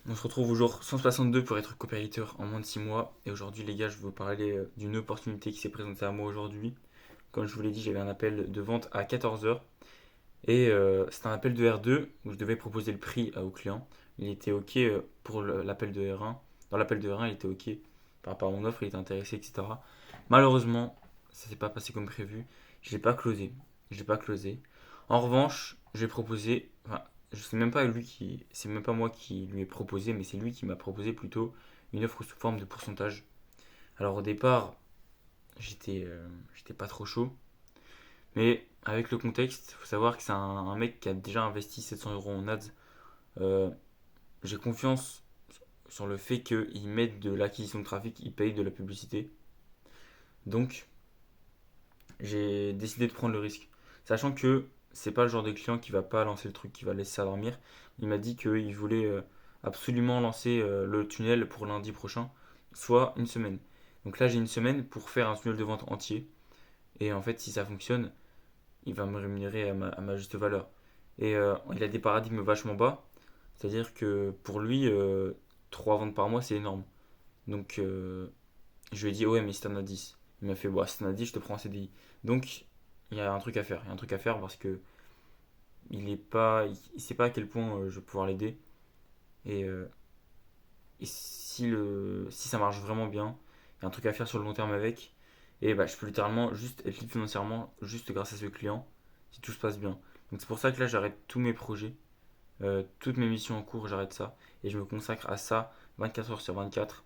On se retrouve au jour 162 pour être copywriter en moins de 6 mois. Et aujourd'hui, les gars, je vais vous parler d'une opportunité qui s'est présentée à moi aujourd'hui. Comme je vous l'ai dit, j'avais un appel de vente à 14 heures. Et c'était un appel de R2 où je devais proposer le prix au client. Il était OK pour l'appel de R1. Dans l'appel de R1, il était OK par rapport à mon offre, il était intéressé, etc. Malheureusement, ça s'est pas passé comme prévu. Je l'ai pas closé. Je l'ai pas closé. En revanche, j'ai proposé. Enfin, je sais même pas lui qui. C'est même pas moi qui lui ai proposé, mais c'est lui qui m'a proposé plutôt une offre sous forme de pourcentage. Alors au départ, j'étais pas trop chaud. Mais avec le contexte, il faut savoir que c'est un mec qui a déjà investi 700 euros en ads. Euh, j'ai confiance sur le fait qu'il mette de l'acquisition de trafic, il paye de la publicité. Donc, j'ai décidé de prendre le risque. Sachant que c'est pas le genre de client qui va pas lancer le truc, qui va laisser ça dormir. Il m'a dit qu'il voulait absolument lancer le tunnel pour lundi prochain, soit une semaine. Donc là, j'ai une semaine pour faire un tunnel de vente entier. Et en fait, si ça fonctionne, il va me rémunérer à ma juste valeur. Et il a des paradigmes vachement bas, c'est-à-dire que pour lui, 3 ventes par mois, c'est énorme. Donc je lui ai dit, ouais, mais si t'en as 10. Il m'a fait, bah, si t'en as 10, je te prends un CDI. Donc il y a un truc à faire. Il y a un truc à faire parce que il sait pas à quel point je vais pouvoir l'aider. Et, et si ça marche vraiment bien, il y a un truc à faire sur le long terme avec. Et bah, je peux littéralement juste être libre financièrement, juste grâce à ce client, si tout se passe bien. Donc c'est pour ça que là, j'arrête tous mes projets. Toutes mes missions en cours, j'arrête ça et je me consacre à ça 24 heures sur 24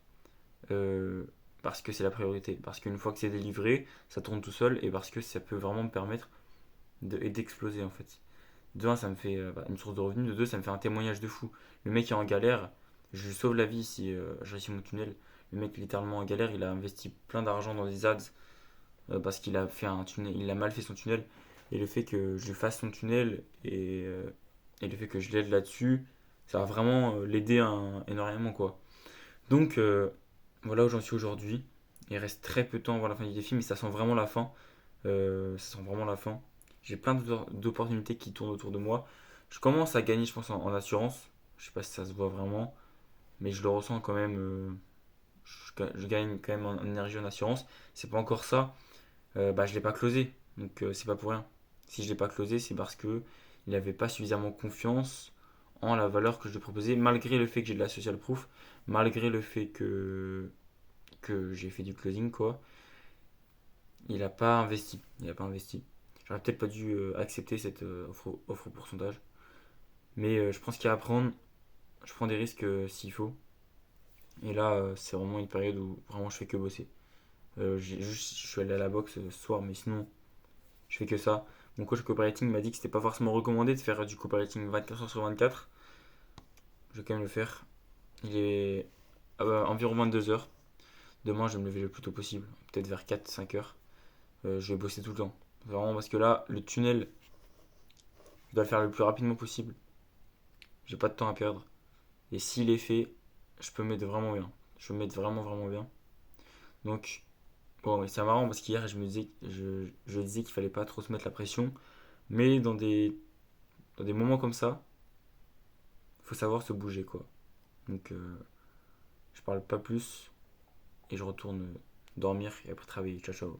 euh, parce que c'est la priorité. Parce qu'une fois que c'est délivré, ça tourne tout seul et parce que ça peut vraiment me permettre d'exploser en fait. De un, ça me fait une source de revenus. De deux, ça me fait un témoignage de fou. Le mec est en galère, je lui sauve la vie si je réussis mon tunnel. Le mec est littéralement en galère, il a investi plein d'argent dans des ads parce qu'il a fait un tunnel, il a mal fait son tunnel. Et le fait que je fasse son tunnel et le fait que je l'aide là-dessus, ça va vraiment l'aider énormément quoi. Donc voilà où j'en suis aujourd'hui. Il reste très peu de temps avant la fin du défi, mais ça sent vraiment la fin. Ça sent vraiment la fin. J'ai plein d'opportunités qui tournent autour de moi. Je commence à gagner, je pense, en assurance. Je sais pas si ça se voit vraiment, mais je le ressens quand même. Je gagne quand même en énergie en assurance. C'est pas encore ça. Bah, je l'ai pas closé, donc c'est pas pour rien. Si je l'ai pas closé, c'est parce que il avait pas suffisamment confiance en la valeur que je lui proposais, malgré le fait que j'ai de la social proof, malgré le fait que j'ai fait du closing, quoi. Il a pas investi. Il a pas investi. J'aurais peut-être pas dû accepter cette offre au pourcentage. Mais je pense qu'il y a à prendre. Je prends des risques s'il faut. Et là, c'est vraiment une période où vraiment je fais que bosser. Je suis allé à la boxe ce soir, mais sinon, je fais que ça. Mon coach copywriting m'a dit que c'était pas forcément recommandé de faire du copywriting 24 heures sur 24. Je vais quand même le faire. Il est environ 22 heures. Demain, je vais me lever le plus tôt possible. Peut-être vers 4-5 heures. Je vais bosser tout le temps. Vraiment parce que là, le tunnel, je dois le faire le plus rapidement possible. J'ai pas de temps à perdre. Et s'il est fait, je peux mettre vraiment bien. Je peux mettre vraiment vraiment bien. Donc, bon, c'est marrant parce qu'hier, je disais qu'il fallait pas trop se mettre la pression. Mais dans des moments comme ça, il faut savoir se bouger quoi. Donc, je parle pas plus et je retourne dormir et après travailler. Ciao ciao.